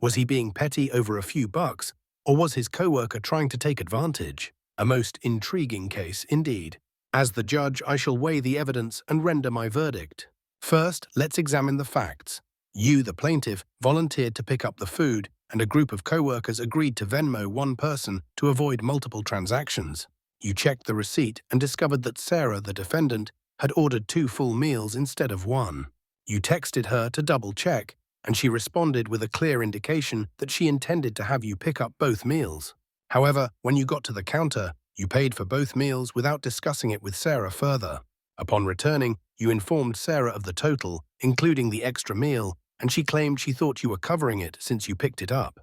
Was he being petty over a few bucks, or was his coworker trying to take advantage? A most intriguing case indeed. As the judge, I shall weigh the evidence and render my verdict. First, let's examine the facts. You, the plaintiff, volunteered to pick up the food, and a group of coworkers agreed to Venmo one person to avoid multiple transactions. You checked the receipt and discovered that Sarah, the defendant, had ordered 2 full meals instead of 1. You texted her to double-check, and she responded with a clear indication that she intended to have you pick up both meals. However, when you got to the counter, you paid for both meals without discussing it with Sarah further. Upon returning, you informed Sarah of the total, including the extra meal, and she claimed she thought you were covering it since you picked it up.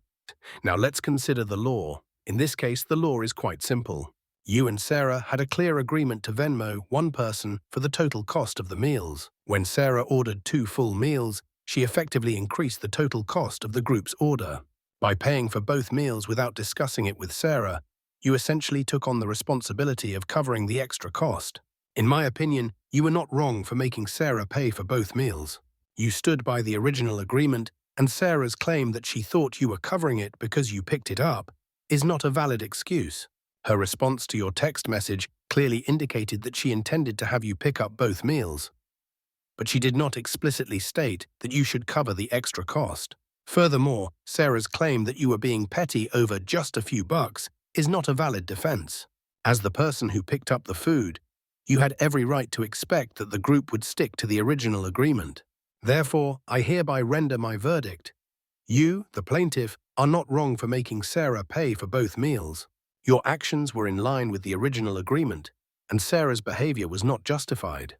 Now let's consider the law. In this case, the law is quite simple. You and Sarah had a clear agreement to Venmo one person for the total cost of the meals. When Sarah ordered 2 full meals, she effectively increased the total cost of the group's order. By paying for both meals without discussing it with Sarah, you essentially took on the responsibility of covering the extra cost. In my opinion, you were not wrong for making Sarah pay for both meals. You stood by the original agreement, and Sarah's claim that she thought you were covering it because you picked it up is not a valid excuse. Her response to your text message clearly indicated that she intended to have you pick up both meals, but she did not explicitly state that you should cover the extra cost. Furthermore, Sarah's claim that you were being petty over just a few bucks is not a valid defense. As the person who picked up the food, you had every right to expect that the group would stick to the original agreement. Therefore, I hereby render my verdict. You, the plaintiff, are not wrong for making Sarah pay for both meals. Your actions were in line with the original agreement, and Sarah's behavior was not justified.